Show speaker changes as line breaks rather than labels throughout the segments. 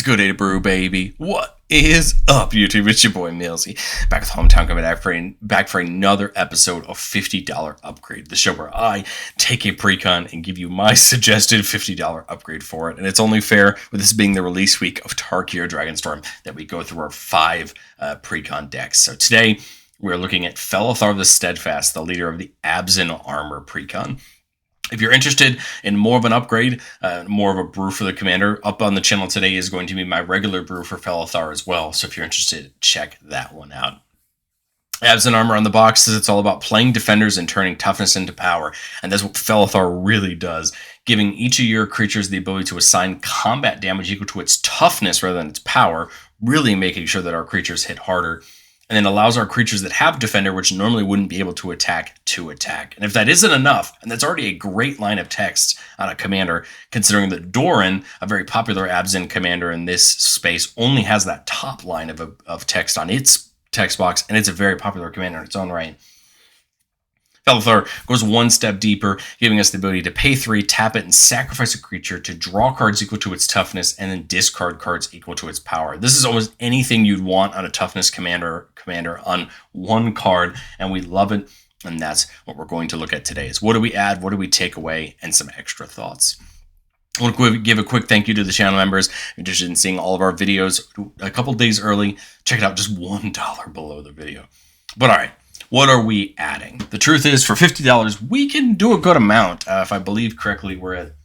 a good day to brew, baby. What is up, YouTube? It's your boy, Millsy, back with Hometown coming back for another episode of $50 Upgrade, the show where I take a Precon and give you my suggested $50 upgrade for it. And it's only fair, with this being the release week of Tarkir Dragonstorm, that we go through our 5 Precon decks. So today, we're looking at Felethar the Steadfast, the leader of the Abzan Armor Precon. If you're interested in more of an upgrade, more of a brew for the commander, up on the channel today is going to be my regular brew for Felethar as well. So if you're interested, check that one out. Abzan Armor on the box says it's all about playing defenders and turning toughness into power. And that's what Felethar really does, giving each of your creatures the ability to assign combat damage equal to its toughness rather than its power, really making sure that our creatures hit harder. And then allows our creatures that have Defender, which normally wouldn't be able to attack. And if that isn't enough, and that's already a great line of text on a commander, considering that Doran, a very popular Abzan commander in this space, only has that top line of text on its text box, and it's a very popular commander in its own right. Felethar goes one step deeper, giving us the ability to pay 3, tap it, and sacrifice a creature to draw cards equal to its toughness, and then discard cards equal to its power. This is almost anything you'd want on a toughness commander on one card, and we love it, and that's what we're going to look at today. Is what do we add, what do we take away, and some extra thoughts. I want to give a quick thank you to the channel members. If you're interested in seeing all of our videos a couple days early, check it out, just $1 below the video. But all right. What are we adding? The truth is, for $50, we can do a good amount. If I believe correctly, we're at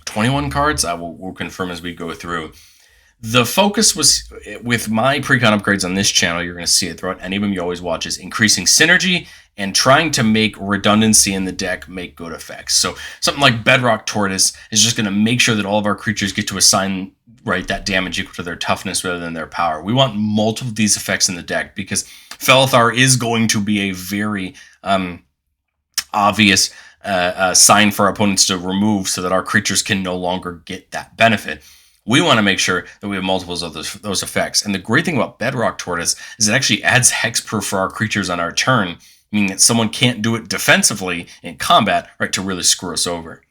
21 cards. We'll confirm as we go through. The focus was, with my Precon upgrades on this channel, you're going to see it throughout any of them you always watch, is increasing synergy and trying to make redundancy in the deck make good effects. So something like Bedrock Tortoise is just going to make sure that all of our creatures get to assign that damage equal to their toughness rather than their power. We want multiple of these effects in the deck because Felethar is going to be a very obvious sign for our opponents to remove so that our creatures can no longer get that benefit. We want to make sure that we have multiples of those effects. And the great thing about Bedrock Tortoise is it actually adds hexproof for our creatures on our turn, meaning that someone can't do it defensively in combat, to really screw us over.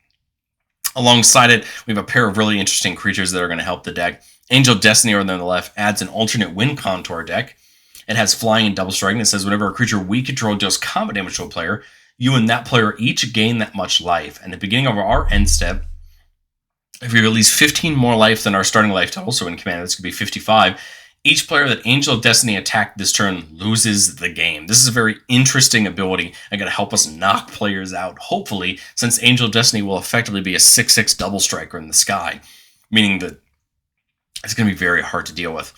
Alongside it, we have a pair of really interesting creatures that are going to help the deck. Angel Destiny on the left adds an alternate win con to our deck. It has flying and double striking. It says whenever a creature we control deals combat damage to a player, you and that player each gain that much life. And at the beginning of our end step, if we release 15 more life than our starting life total, so in Commander this could be 55, each player that Angel of Destiny attacked this turn loses the game. This is a very interesting ability and going to help us knock players out, hopefully, since Angel of Destiny will effectively be a 6/6 double striker in the sky, meaning that it's going to be very hard to deal with.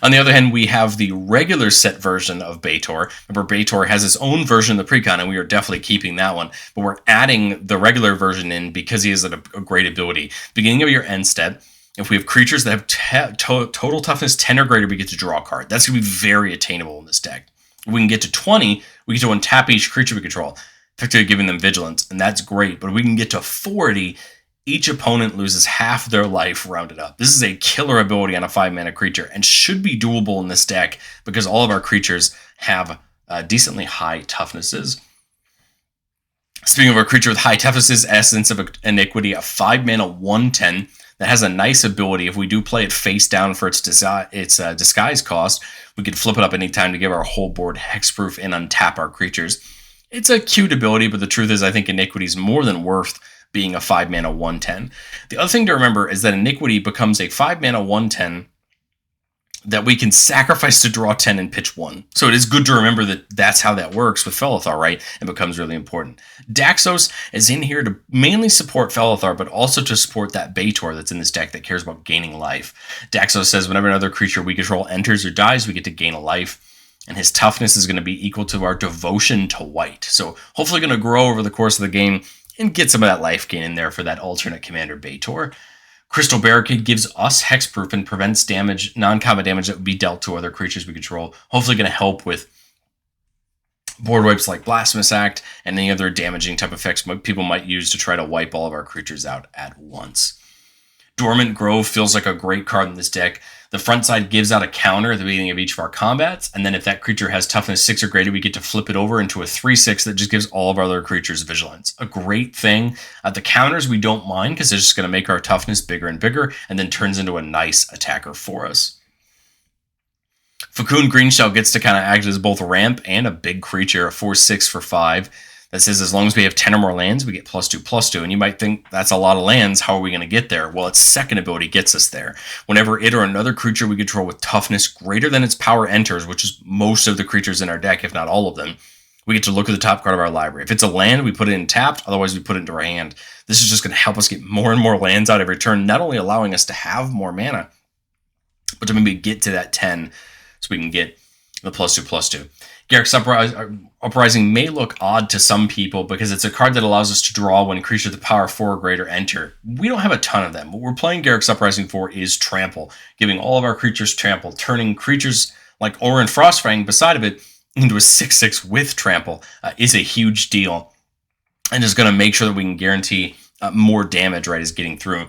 On the other hand, we have the regular set version of Betor. Remember, Betor has his own version of the Precon, and we are definitely keeping that one. But we're adding the regular version in because he has a great ability. Beginning of your end step, if we have creatures that have total toughness 10 or greater, we get to draw a card. That's going to be very attainable in this deck. If we can get to 20, we get to untap each creature we control, effectively giving them vigilance, and that's great. But if we can get to 40, each opponent loses half their life rounded up. This is a killer ability on a 5-mana creature and should be doable in this deck because all of our creatures have decently high toughnesses. Speaking of a creature with high toughnesses, Essence of Antiquity, a 5-mana 1/10 that has a nice ability. If we do play it face down for its disguise cost, we can flip it up anytime to give our whole board hexproof and untap our creatures. It's a cute ability, but the truth is I think Iniquity is more than worth being a 5-mana 1/10. The other thing to remember is that Iniquity becomes a 5-mana 1/10 that we can sacrifice to draw 10 and pitch 1. So it is good to remember that that's how that works with Felethar, right? It becomes really important. Daxos is in here to mainly support Felethar, but also to support that Betor that's in this deck that cares about gaining life. Daxos says whenever another creature we control enters or dies, we get to gain a life. And his toughness is going to be equal to our devotion to white. So hopefully going to grow over the course of the game and get some of that life gain in there for that alternate commander Betor. Crystal Barricade gives us hexproof and prevents damage, non-combat damage that would be dealt to other creatures we control. Hopefully going to help with board wipes like Blasphemous Act and any other damaging type effects people might use to try to wipe all of our creatures out at once. Dormant Grove feels like a great card in this deck. The front side gives out a counter at the beginning of each of our combats, and then if that creature has toughness 6 or greater, we get to flip it over into a 3/6 that just gives all of our other creatures vigilance. A great thing. The counters we don't mind because it's just going to make our toughness bigger and bigger, and then turns into a nice attacker for us. Fecund Greenshell gets to kind of act as both a ramp and a big creature, a 4/6 for 5. That says as long as we have 10 or more lands, we get +2/+2. And you might think that's a lot of lands. How are we going to get there? Well, its second ability gets us there. Whenever it or another creature we control with toughness greater than its power enters, which is most of the creatures in our deck, if not all of them, we get to look at the top card of our library. If it's a land, we put it in tapped. Otherwise, we put it into our hand. This is just going to help us get more and more lands out every turn, not only allowing us to have more mana, but to maybe get to that 10 so we can get the +2/+2. Garruk's Uprising may look odd to some people because it's a card that allows us to draw when creatures with power 4 or greater enter. We don't have a ton of them. What we're playing Garruk's Uprising for is Trample, giving all of our creatures Trample, turning creatures like Ohran Frostfang beside of it into a 6/6 with Trample is a huge deal, and is going to make sure that we can guarantee more damage, right, is getting through.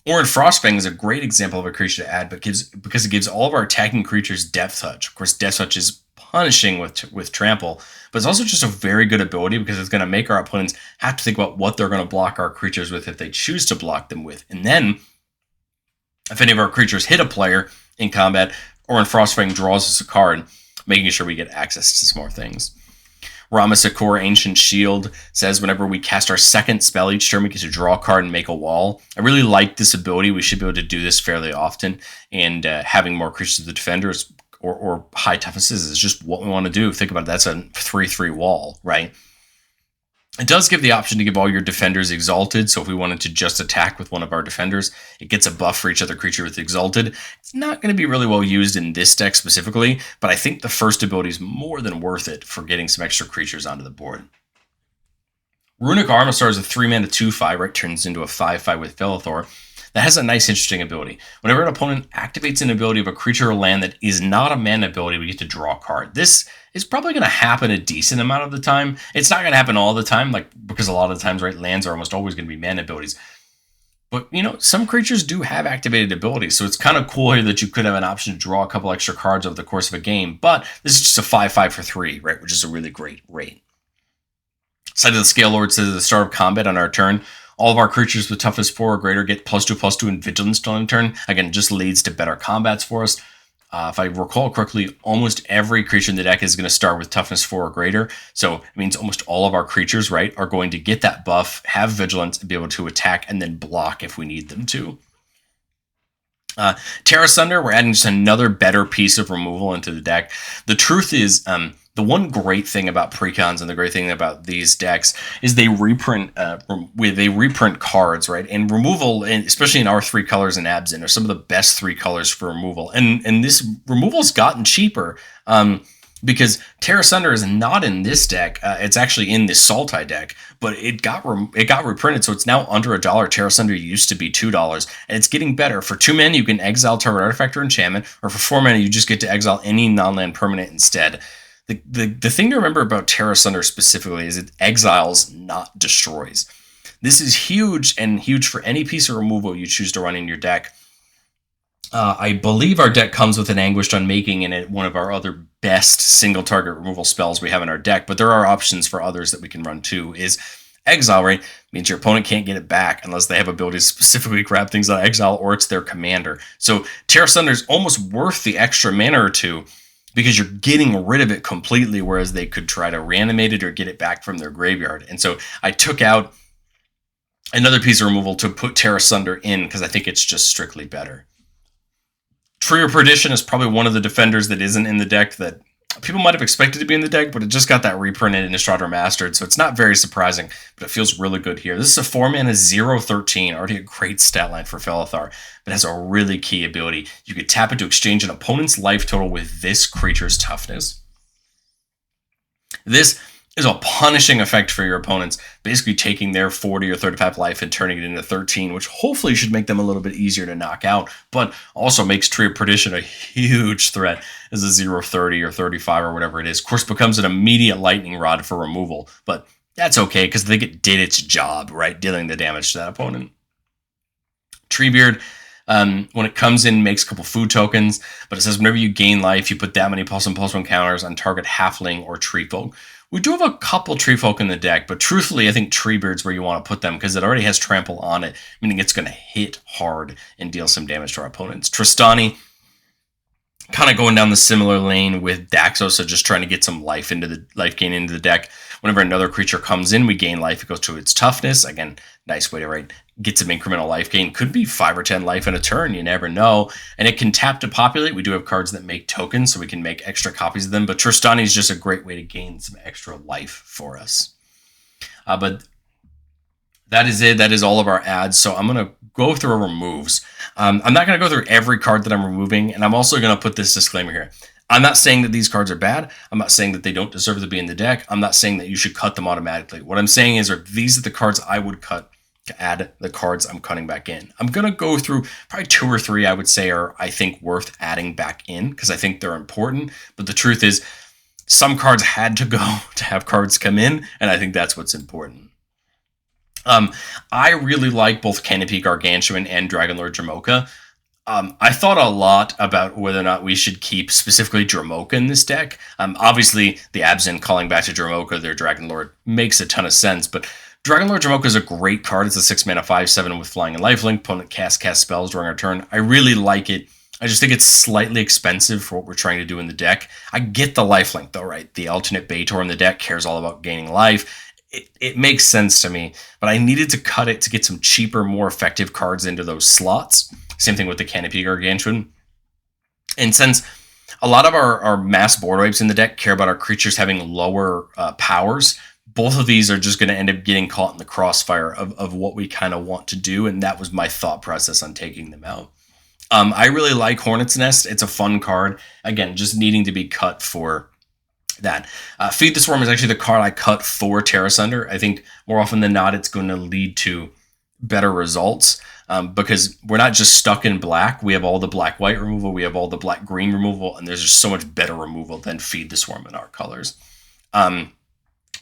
Ohran Frostfang is a great example of a creature to add because it gives all of our attacking creatures Death Touch. Of course, Death Touch is punishing with Trample, but it's also just a very good ability because it's going to make our opponents have to think about what they're going to block our creatures with if they choose to block them with. And then, if any of our creatures hit a player in combat, Ohran Frostfang draws us a card, making sure we get access to some more things. Rammas Echor, Ancient Shield, says whenever we cast our second spell each turn, we get to draw a card and make a wall. I really like this ability. We should be able to do this fairly often, and having more creatures of the defenders or high toughnesses is just what we want to do. Think about it. That's a 3/3 wall, right? It does give the option to give all your defenders Exalted, so if we wanted to just attack with one of our defenders, it gets a buff for each other creature with Exalted. It's not going to be really well used in this deck specifically, but I think the first ability is more than worth it for getting some extra creatures onto the board. Runic Armasaur is a 3-mana 2/5, right? Turns into a 5/5 with Felithor. That has a nice, interesting ability. Whenever an opponent activates an ability of a creature or land that is not a mana ability, we get to draw a card. This is probably going to happen a decent amount of the time. It's not going to happen all the time, because a lot of the times, right, lands are almost always going to be mana abilities. But, some creatures do have activated abilities, so it's kind of cool here that you could have an option to draw a couple extra cards over the course of a game. But this is just a 5/5 for 3, right, which is a really great rate. Side of the Scalelords says at the start of combat on our turn, all of our creatures with toughness 4 or greater get +2/+2 and vigilance on turn. Again, just leads to better combats for us. If I recall correctly, almost every creature in the deck is going to start with toughness 4 or greater. So it means almost all of our creatures, right, are going to get that buff, have vigilance, and be able to attack and then block if we need them to. Tear Asunder, we're adding just another better piece of removal into the deck. The truth is, the one great thing about Precons and the great thing about these decks is they reprint cards, right? And removal, and especially in our 3 colors in Abzan, are some of the best 3 colors for removal. And this removal's gotten cheaper because Tear Asunder is not in this deck. It's actually in this Sultai deck, but it got reprinted, so it's now under $1. Tear Asunder used to be $2, and it's getting better. For 2 mana, you can exile target artifact or enchantment, or for 4 mana, you just get to exile any non-land permanent instead. The thing to remember about Tear Asunder specifically is it exiles, not destroys. This is huge, and huge for any piece of removal you choose to run in your deck. I believe our deck comes with an Anguished Unmaking in it, one of our other best single target removal spells we have in our deck, but there are options for others that we can run too. Is exile, right? Means your opponent can't get it back unless they have abilities to specifically grab things out of exile or it's their commander. So Tear Asunder is almost worth the extra mana or 2 because you're getting rid of it completely, whereas they could try to reanimate it or get it back from their graveyard. And so I took out another piece of removal to put Tear Asunder in because I think it's just strictly better. Tree of Perdition is probably one of the defenders that isn't in the deck that people might have expected to be in the deck, but it just got that reprinted in Innistrad Remastered, so it's not very surprising, but it feels really good here. This is a 4-mana 0/13, already a great stat line for Felithar, but has a really key ability. You could tap it to exchange an opponent's life total with this creature's toughness. This is a punishing effect for your opponents, basically taking their 40 or 35 life and turning it into 13, which hopefully should make them a little bit easier to knock out, but also makes Tree of Perdition a huge threat as a 0/30 or 35 or whatever it is. Of course, becomes an immediate lightning rod for removal, but that's okay because I think it did its job, right, dealing the damage to that opponent. Treebeard When it comes in, makes a couple food tokens, but it says whenever you gain life, you put that many +1, +1 counters on target halfling or tree folk. We do have a couple tree folk in the deck, but truthfully, I think Treebeard's where you want to put them because it already has trample on it, meaning it's going to hit hard and deal some damage to our opponents. Trostani, kind of going down the similar lane with Daxos, so just trying to get some life gain into the deck. Whenever another creature comes in, we gain life. It goes to its toughness. Again, nice way to get some incremental life gain. Could be 5 or 10 life in a turn. You never know. And it can tap to populate. We do have cards that make tokens, so we can make extra copies of them. But Trostani is just a great way to gain some extra life for us. But that is it. That is all of our ads. So I'm going to go through our removes. I'm not going to go through every card that I'm removing. And I'm also going to put this disclaimer here. I'm not saying that these cards are bad. I'm not saying that they don't deserve to be in the deck. I'm not saying that you should cut them automatically. What I'm saying is these are the cards I would cut to add the cards I'm cutting back in. I'm going to go through probably 2 or 3 I would say are, I think, worth adding back in because I think they're important. But the truth is, some cards had to go to have cards come in, and I think that's what's important. I really like both Canopy Gargantuan and Dragonlord Dromoka. I thought a lot about whether or not we should keep specifically Dromoka in this deck. Obviously, the Abzan calling back to Dromoka, their Dragonlord, makes a ton of sense, but Dragonlord Dromoka is a great card. It's a 6-mana 5/7 with flying and lifelink. Opponent cast spells during our turn. I really like it. I just think it's slightly expensive for what we're trying to do in the deck. I get the lifelink, though, right? The alternate Betor in the deck cares all about gaining life. It makes sense to me, but I needed to cut it to get some cheaper, more effective cards into those slots. Same thing with the Canopy Gargantuan. And since a lot of our mass board wipes in the deck care about our creatures having lower powers, both of these are just going to end up getting caught in the crossfire of what we kind of want to do, and that was my thought process on taking them out. I really like Hornet's Nest. It's a fun card. Again, just needing to be cut for that. Feed the Swarm is actually the card I cut for Tear Asunder. I think more often than not, it's going to lead to better results because we're not just stuck in black. We have all the black-white removal. We have all the black-green removal, and there's just so much better removal than Feed the Swarm in our colors.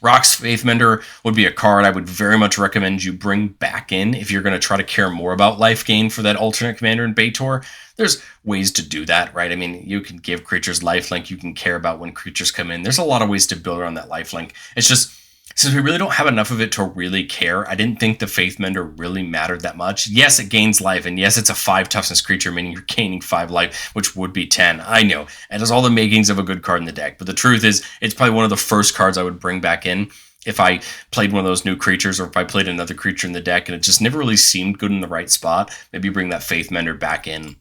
Rhox Faithmender would be a card I would very much recommend you bring back in if you're going to try to care more about life gain for that alternate commander in Betor. There's ways to do that, right? I mean, you can give creatures lifelink. You can care about when creatures come in. There's a lot of ways to build around that lifelink. It's just, since we really don't have enough of it to really care, I didn't think the Faithmender really mattered that much. Yes, it gains life, and yes, it's a 5 toughness creature, meaning you're gaining 5 life, which would be 10. I know. It has all the makings of a good card in the deck, but the truth is, it's probably one of the first cards I would bring back in if I played one of those new creatures or if I played another creature in the deck, and it just never really seemed good in the right spot. Maybe bring that Faithmender back in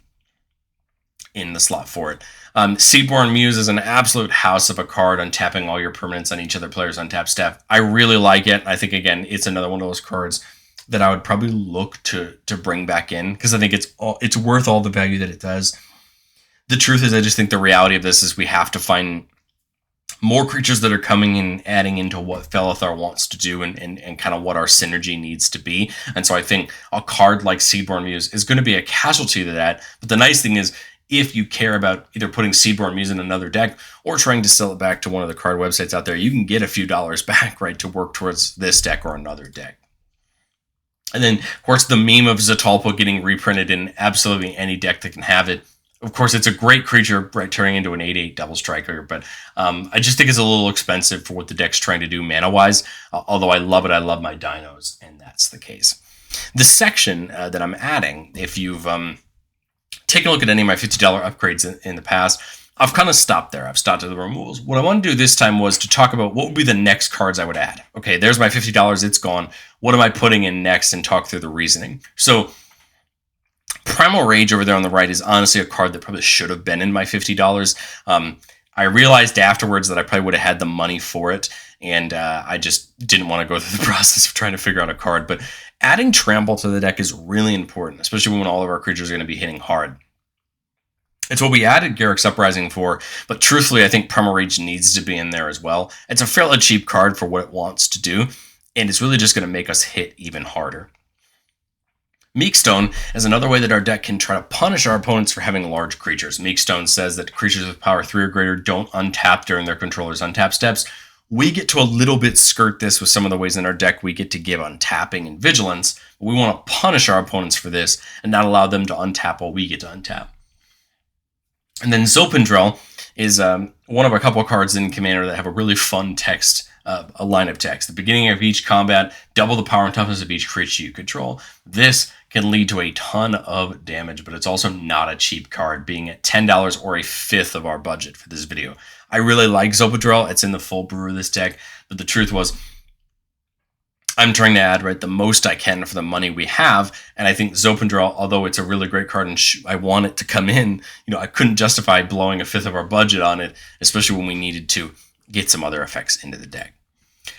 the slot for it. Seedborn Muse is an absolute house of a card, untapping all your permanents on each other player's untapped staff. I really like it. I think, again, it's another one of those cards that I would probably look to bring back in because I think it's worth all the value that it does. The truth is, I just think the reality of this is we have to find more creatures that are coming in, adding into what Felithar wants to do and kind of what our synergy needs to be. And so I think a card like Seedborn Muse is going to be a casualty to that. But the nice thing is, if you care about either putting Seedborn Muse in another deck or trying to sell it back to one of the card websites out there, you can get a few dollars back, right, to work towards this deck or another deck. And then, of course, the meme of Zatalpa getting reprinted in absolutely any deck that can have it. Of course, it's a great creature, right, turning into an 8/8 double striker, but I just think it's a little expensive for what the deck's trying to do mana-wise, although I love it. I love my dinos, and that's the case. The section that I'm adding, if you've taken a look at any of my $50 upgrades in the past, I've kind of stopped there. I've stopped at the removals. What I want to do this time was to talk about what would be the next cards I would add. Okay, there's my $50. It's gone. What am I putting in next, and talk through the reasoning. So Primal Rage over there on the right is honestly a card that probably should have been in my $50. I realized afterwards that I probably would have had the money for it, and I just didn't want to go through the process of trying to figure out a card. But adding Trample to the deck is really important, especially when all of our creatures are going to be hitting hard. It's what we added Garruk's Uprising for, but truthfully, I think Primal Rage needs to be in there as well. It's a fairly cheap card for what it wants to do, and it's really just going to make us hit even harder. Meekstone is another way that our deck can try to punish our opponents for having large creatures. Meekstone says that creatures with power 3 or greater don't untap during their controller's untap steps. We get to a little bit skirt this with some of the ways in our deck we get to give untapping and vigilance. But we want to punish our opponents for this and not allow them to untap while we get to untap. And then Zopandrel is one of a couple of cards in Commander that have a really fun text, a line of text. The beginning of each combat, double the power and toughness of each creature you control. This can lead to a ton of damage, but it's also not a cheap card, being at $10 or a fifth of our budget for this video. I really like Zopandrel. It's in the full brew of this deck, but the truth was, I'm trying to add the most I can for the money we have, and I think Zopandrel, although it's a really great card and I want it to come in, I couldn't justify blowing a fifth of our budget on it, especially when we needed to get some other effects into the deck.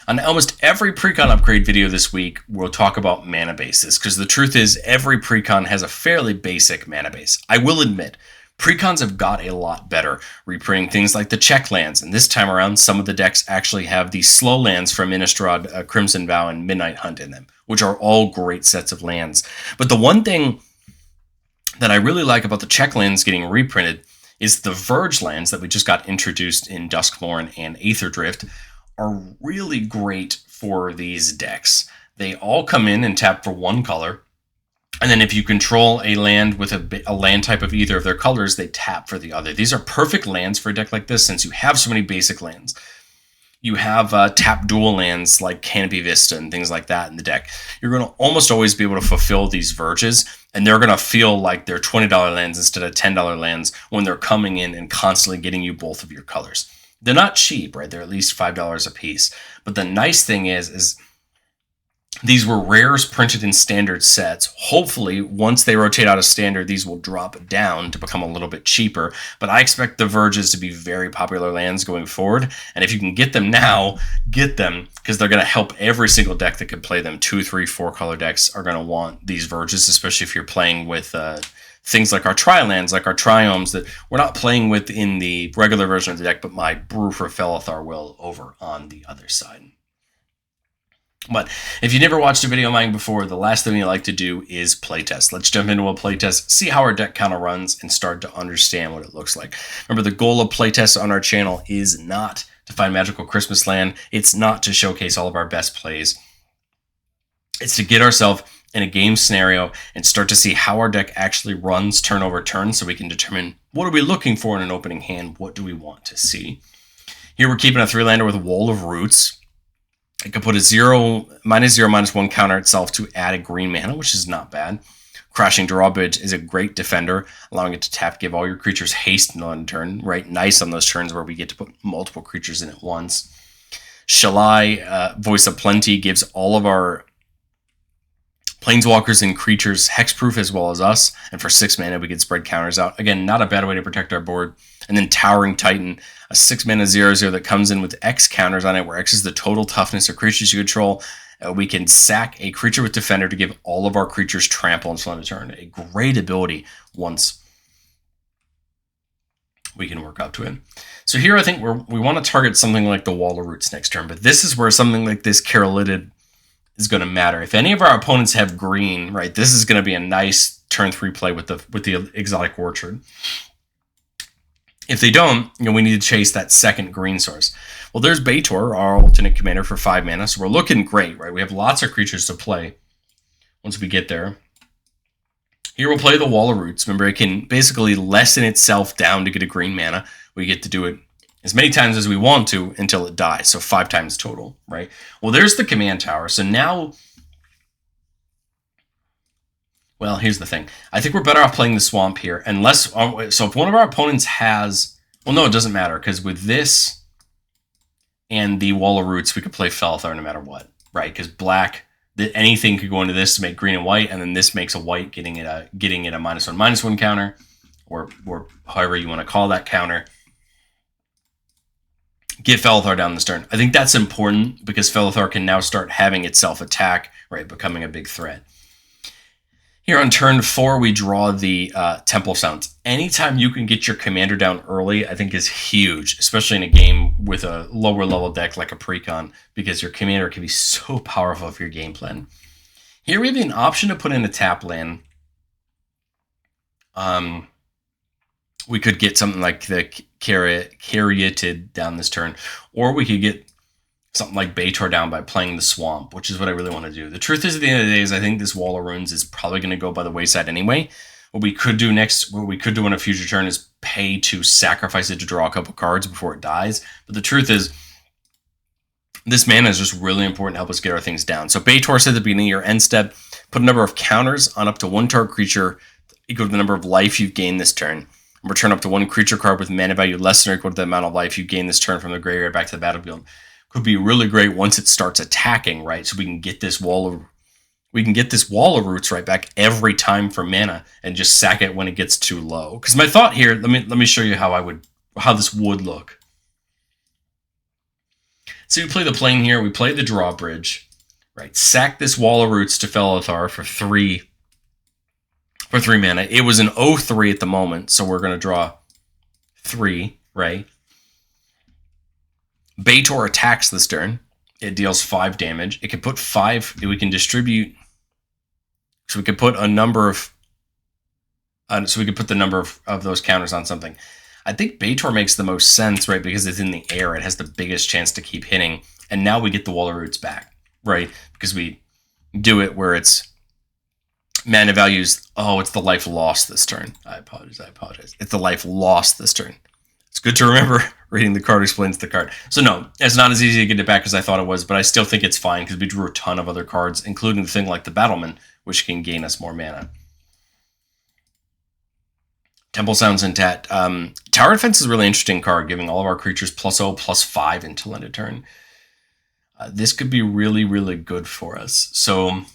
On almost every Precon upgrade video this week, we'll talk about mana bases, because the truth is every Precon has a fairly basic mana base. I will admit, Precons have got a lot better, reprinting things like the check lands, and this time around, some of the decks actually have the slow lands from Innistrad, Crimson Vow, and Midnight Hunt in them, which are all great sets of lands. But the one thing that I really like about the check lands getting reprinted is the Verge lands that we just got introduced in Duskmourn and Aetherdrift are really great for these decks. They all come in and tap for one color. And then if you control a land with a land type of either of their colors, they tap for the other. These are perfect lands for a deck like this since you have so many basic lands. You have tap dual lands like Canopy Vista and things like that in the deck. You're going to almost always be able to fulfill these Verges, and they're going to feel like they're $20 lands instead of $10 lands when they're coming in and constantly getting you both of your colors. They're not cheap, right? They're at least $5 a piece. But the nice thing is these were rares printed in standard sets. Hopefully, once they rotate out of standard, these will drop down to become a little bit cheaper. But I expect the Verges to be very popular lands going forward. And if you can get them now, get them, because they're going to help every single deck that can play them. 2, 3, 4 color decks are going to want these Verges, especially if you're playing with things like our Tri-lands, like our Triomes, that we're not playing with in the regular version of the deck, but my Brew for Felithar will over on the other side. But if you never watched a video of mine before, the last thing you like to do is playtest. Let's jump into a playtest, see how our deck kind of runs, and start to understand what it looks like. Remember, the goal of playtests on our channel is not to find magical Christmas land. It's not to showcase all of our best plays. It's to get ourselves in a game scenario and start to see how our deck actually runs turn over turn so we can determine what are we looking for in an opening hand, what do we want to see. Here we're keeping a 3-lander with a Wall of Roots. It can put a -0/-1 counter itself to add a green mana, which is not bad. Crashing Drawbridge is a great defender, allowing it to tap, give all your creatures haste on turn, right? Nice on those turns where we get to put multiple creatures in at once. Shalai, Voice of Plenty, gives all of our Planeswalkers and creatures hexproof as well as us, and for 6 mana we can spread counters out. Again, not a bad way to protect our board. And then Towering Titan, a 6 mana 0/0 that comes in with X counters on it, where X is the total toughness of creatures you control. We can sack a creature with Defender to give all of our creatures trample until end of turn. A great ability once we can work up to it. So here I think we want to target something like the Wall of Roots next turn, but this is where something like this Carolided is going to matter. If any of our opponents have green, right, this is going to be a nice turn 3 play with the Exotic Orchard. If they don't, we need to chase that second green source. Well, there's Betor, our alternate commander for 5 mana, so we're looking great, right? We have lots of creatures to play once we get there. Here we'll play the Wall of Roots. Remember, it can basically lessen itself down to get a green mana. We get to do it as many times as we want to until it dies, so 5 times total, right? Well, there's the command tower. So now, well, here's the thing. I think we're better off playing the Swamp here, unless, so if one of our opponents has, well, no, it doesn't matter, because with this and the Wall of Roots, we could play Felithar no matter what, right? Because black, anything could go into this to make green and white, and then this makes a white, getting it a -1/-1 counter, or however you want to call that counter. Get Felithar down this turn. I think that's important because Felithar can now start having itself attack, right, becoming a big threat. Here on turn 4, we draw the Temple Sounds. Anytime you can get your commander down early, I think is huge, especially in a game with a lower level deck like a Precon, because your commander can be so powerful for your game plan. Here we have an option to put in a tap land. We could get something like the Caryatid down this turn, or we could get something like Betor down by playing the Swamp, which is what I really want to do. The truth is, at the end of the day, is I think this Wall of Runes is probably going to go by the wayside anyway. What we could do next, what we could do on a future turn is pay to sacrifice it to draw a couple cards before it dies. But the truth is, this mana is just really important to help us get our things down. So Betor said at the beginning of your end step, put a number of counters on up to one target creature equal to the number of life you've gained this turn. Return up to one creature card with mana value less than or equal to the amount of life you gain this turn from the graveyard back to the battlefield. Could be really great once it starts attacking, right? So we can get this wall of roots right back every time for mana and just sack it when it gets too low. Because my thought here, let me show you how this would look. So we play the plane here, we play the drawbridge, right? Sack this wall of roots to Felithar for 3 mana. It was an 0-3 at the moment, so we're going to draw 3, right? Betor attacks this turn. It deals 5 damage. It can put 5. We can distribute. So we could put a number of. So we could put the number of those counters on something. I think Betor makes the most sense, right? Because it's in the air. It has the biggest chance to keep hitting. And now we get the Wall of Roots back, right? Because we do it where it's mana values. Oh, it's the life lost this turn. I apologize. It's the life lost this turn. It's good to remember. Reading the card explains the card. So no, it's not as easy to get it back as I thought it was, but I still think it's fine because we drew a ton of other cards, including the thing like the Battleman, which can gain us more mana. Temple Sounds Intact. Tower Defense is a really interesting card, giving all of our creatures +0/+5 until end of turn. This could be really, really good for us. So I'm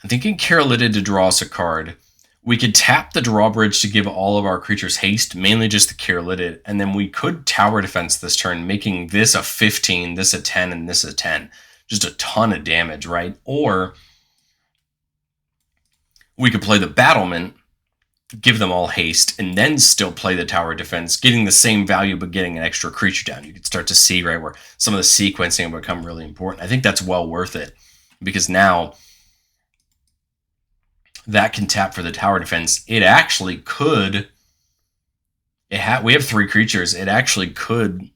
thinking Keralidid to draw us a card. We could tap the drawbridge to give all of our creatures haste, mainly just the Keralidid, and then we could Tower Defense this turn, making this a 15, this a 10, and this a 10. Just a ton of damage, right? Or we could play the Battlement, give them all haste, and then still play the Tower Defense, getting the same value but getting an extra creature down. You could start to see, right, where some of the sequencing will become really important. I think that's well worth it, because now that can tap for the Tower Defense. It actually could... we have 3 creatures. It actually could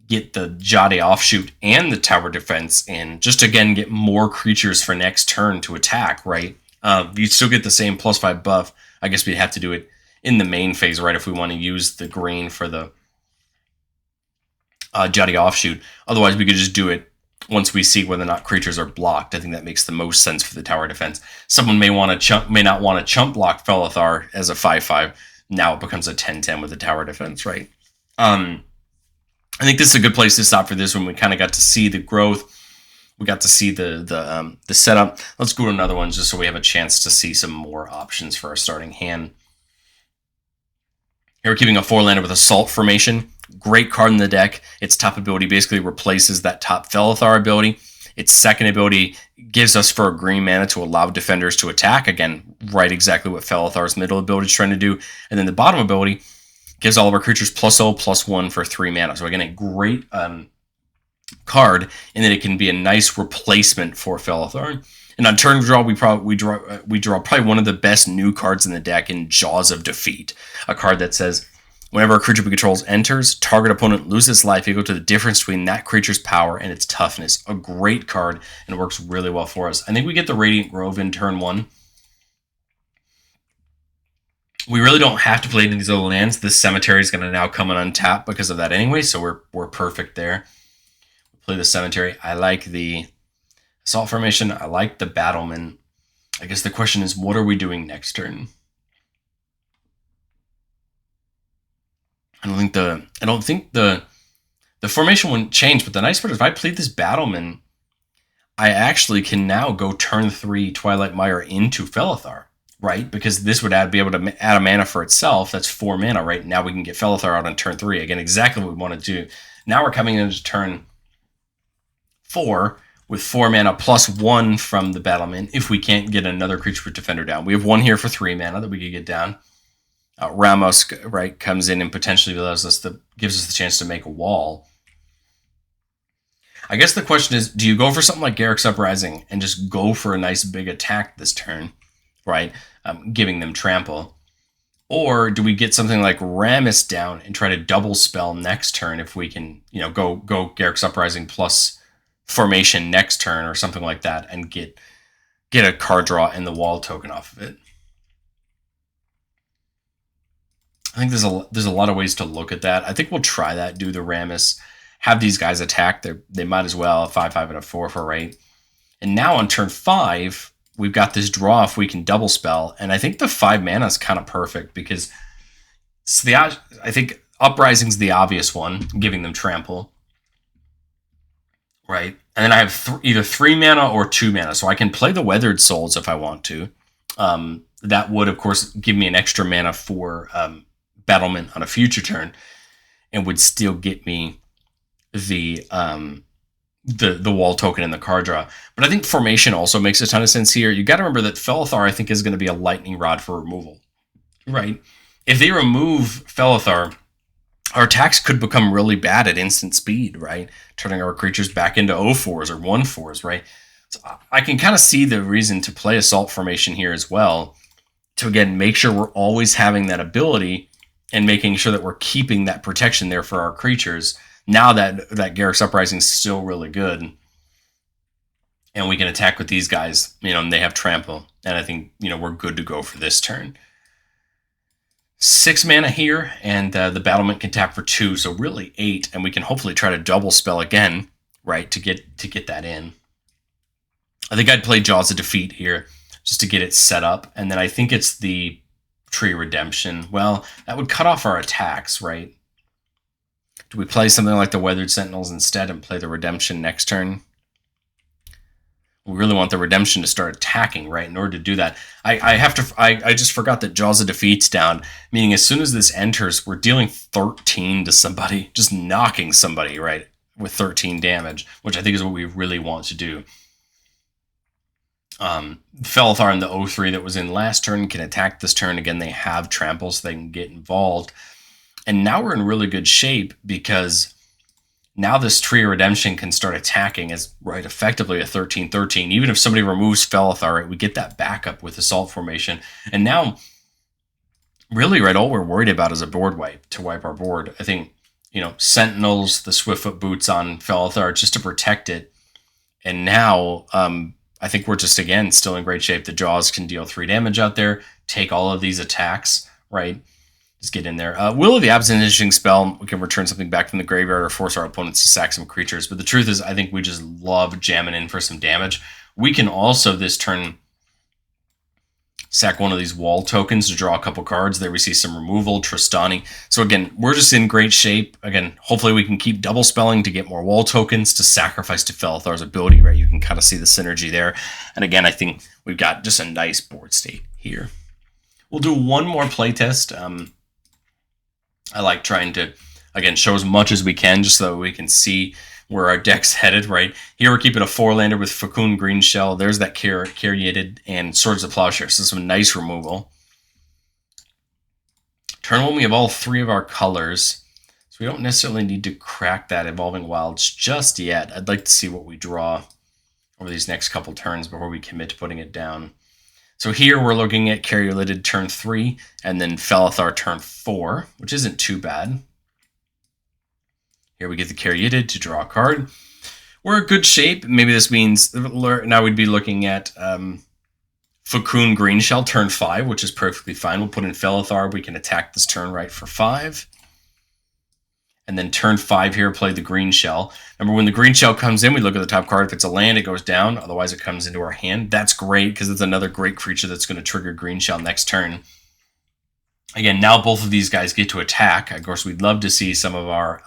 get the Jade Offshoot and the Tower Defense in, just again get more creatures for next turn to attack, right? You still get the same +5 buff. I guess we'd have to do it in the main phase, right, if we want to use the green for the Jade Offshoot. Otherwise, we could just do it once we see whether or not creatures are blocked. I think that makes the most sense for the Tower Defense. Someone may not want to chump block Felithar as a 5/5. Now it becomes a 10/10 with the Tower Defense, right? I think this is a good place to stop for this one. We kind of got to see the growth. We got to see the setup. Let's go to another one just so we have a chance to see some more options for our starting hand. Here we're keeping a 4-lander with Assault Formation. Great card in the deck. Its top ability basically replaces that top Felithar ability. Its second ability gives us for a green mana to allow defenders to attack. Again, right exactly what Felithar's middle ability is trying to do. And then the bottom ability gives all of our creatures +0/+1 for 3 mana. So again, a great card in that it can be a nice replacement for Felithar. And on turn draw, we draw probably one of the best new cards in the deck in Jaws of Defeat. A card that says, whenever a creature we control enters, target opponent loses life equal to the difference between that creature's power and its toughness. A great card, and it works really well for us. I think we get the Radiant Grove in turn 1. We really don't have to play any of these other lands. This Cemetery is going to now come and untap because of that anyway, so we're perfect there. Play the Cemetery. I like the Assault Formation. I like the Battlement. I guess the question is, what are we doing next turn? I don't think the formation wouldn't change, but the nice part is if I play this Battlement, I actually can now go turn 3 Twilight Mire into Felithar, right? Because this would be able to add a mana for itself. That's 4 mana, right? Now we can get Felithar out on turn 3. Again, exactly what we want to do. Now we're coming into turn 4 with 4 mana +1 from the Battlement if we can't get another creature with Defender down. We have 1 here for 3 mana that we could get down. Rammas, right, comes in and potentially gives us the chance to make a wall. I guess the question is, do you go for something like Garruk's Uprising and just go for a nice big attack this turn, right? Giving them trample. Or do we get something like Rammas down and try to double spell next turn if we can, go Garruk's Uprising plus formation next turn or something like that and get a card draw and the wall token off of it. I think there's a lot of ways to look at that. I think we'll try that, do the Rammas, have these guys attack. They might as well, a 5/5 and a 4/4, right? And now on turn 5, we've got this draw if we can double spell. And I think the 5 mana is kind of perfect because I think Uprising's the obvious one, giving them trample. Right? And then I have either 3 mana or 2 mana. So I can play the Weathered Souls if I want to. That would, of course, give me an extra mana for battlement on a future turn and would still get me the wall token and the card draw. But I think formation also makes a ton of sense here. You got to remember that Felithar, I think, is going to be a lightning rod for removal, right? If they remove Felithar, our attacks could become really bad at instant speed, right? Turning our creatures back into 0/4s or 1/4s, right? So I can kind of see the reason to play Assault Formation here as well, to, again, make sure we're always having that ability and making sure that we're keeping that protection there for our creatures. Now that Garruk's Uprising is still really good, and we can attack with these guys, and they have trample, and I think, we're good to go for this turn. 6 mana here, and the battlement can tap for 2, so really 8, and we can hopefully try to double spell again, right, to get that in. I think I'd play Jaws of Defeat here, just to get it set up, and then I think it's the Tree Redemption. Well, that would cut off our attacks, right? Do we play something like the Weathered Sentinels instead and play the Redemption next turn? We really want the Redemption to start attacking, right? In order to do that, I just forgot that Jaws of Defeat's down, meaning as soon as this enters, we're dealing 13 to somebody, just knocking somebody, right, with 13 damage, which I think is what we really want to do. Felithar in the 0/3 that was in last turn can attack this turn. Again, they have trample, so they can get involved. And now we're in really good shape because now this Tree of Redemption can start attacking as, right, effectively a 13/13. Even if somebody removes Felithar, right, we get that backup with Assault Formation. And now, really, right, all we're worried about is a board wipe, to wipe our board. I think, Sentinels, the Swiftfoot Boots on Felithar just to protect it. And now, I think we're just, again, still in great shape. The Jaws can deal 3 damage out there, take all of these attacks, right? Just get in there. Will of the Abzan Armor spell, we can return something back from the graveyard or force our opponents to sack some creatures. But the truth is, I think we just love jamming in for some damage. We can also, this turn, sack one of these wall tokens to draw a couple cards. There we see some removal, Trostani. So again, we're just in great shape. Again, hopefully we can keep double spelling to get more wall tokens to sacrifice to Felithar's ability, right? You can kind of see the synergy there. And again, I think we've got just a nice board state here. We'll do one more playtest. I like trying to, again, show as much as we can just so that we can see where our deck's headed, right? Here we're keeping a 4-lander with Fecund Greenshell. There's that Caryatid and Swords of Plowshare, so some nice removal. Turn 1, we have all 3 of our colors, so we don't necessarily need to crack that Evolving Wilds just yet. I'd like to see what we draw over these next couple turns before we commit to putting it down. So here we're looking at Caryatid turn 3, and then Felithar turn 4, which isn't too bad. Here we get the Caryatid to draw a card. We're in good shape. Maybe this means now we'd be looking at Fecund Greenshell turn 5, which is perfectly fine. We'll put in Felithar. We can attack this turn right for 5. And then turn 5 here, play the Greenshell. Remember, when the Greenshell comes in, we look at the top card. If it's a land, it goes down. Otherwise, it comes into our hand. That's great because it's another great creature that's going to trigger Greenshell next turn. Again, now both of these guys get to attack. Of course, we'd love to see some of our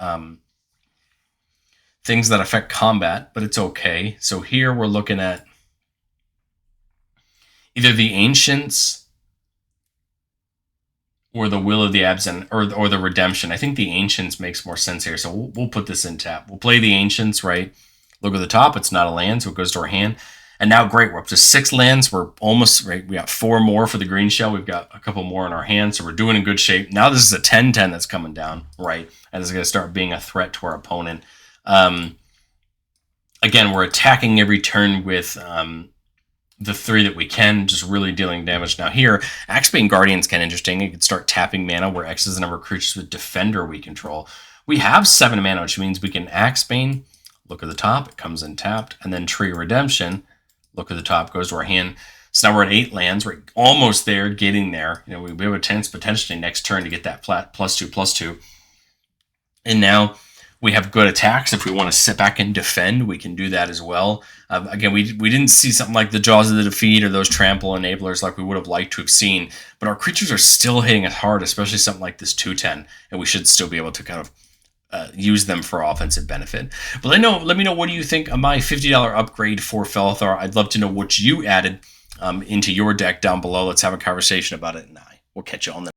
things that affect combat, but it's okay. So here we're looking at either the Ancients or the Will of the Abzan, or the Redemption. I think the Ancients makes more sense here, so we'll put this in tap. We'll play the Ancients, right? Look at the top. It's not a land, so it goes to our hand. And now, great, we're up to 6 lands. We're almost, right, we got 4 more for the Greenshell. We've got a couple more in our hand, so we're doing in good shape. Now this is a 10-10 that's coming down, right? And it's going to start being a threat to our opponent. Again, we're attacking every turn with the 3 that we can, just really dealing damage. Now here, Axebane Guardian's kind of interesting. You could start tapping mana where X is the number of creatures with Defender we control. We have 7 mana, which means we can Axebane, look at the top, it comes in tapped, and then Tree Redemption, look at the top, goes to our hand. So now we're at 8 lands. We're almost there, getting there. You know, we have a chance potentially next turn to get that +2/+2. And now we have good attacks. If we want to sit back and defend, we can do that as well. Again, we didn't see something like the Jaws of the Defeat or those trample enablers like we would have liked to have seen, but our creatures are still hitting us hard, especially something like this 2/10, and we should still be able to kind of use them for offensive benefit. But let me know, what do you think of my $50 upgrade for Felithar? I'd love to know what you added into your deck down below. Let's have a conversation about it, and I will catch you on the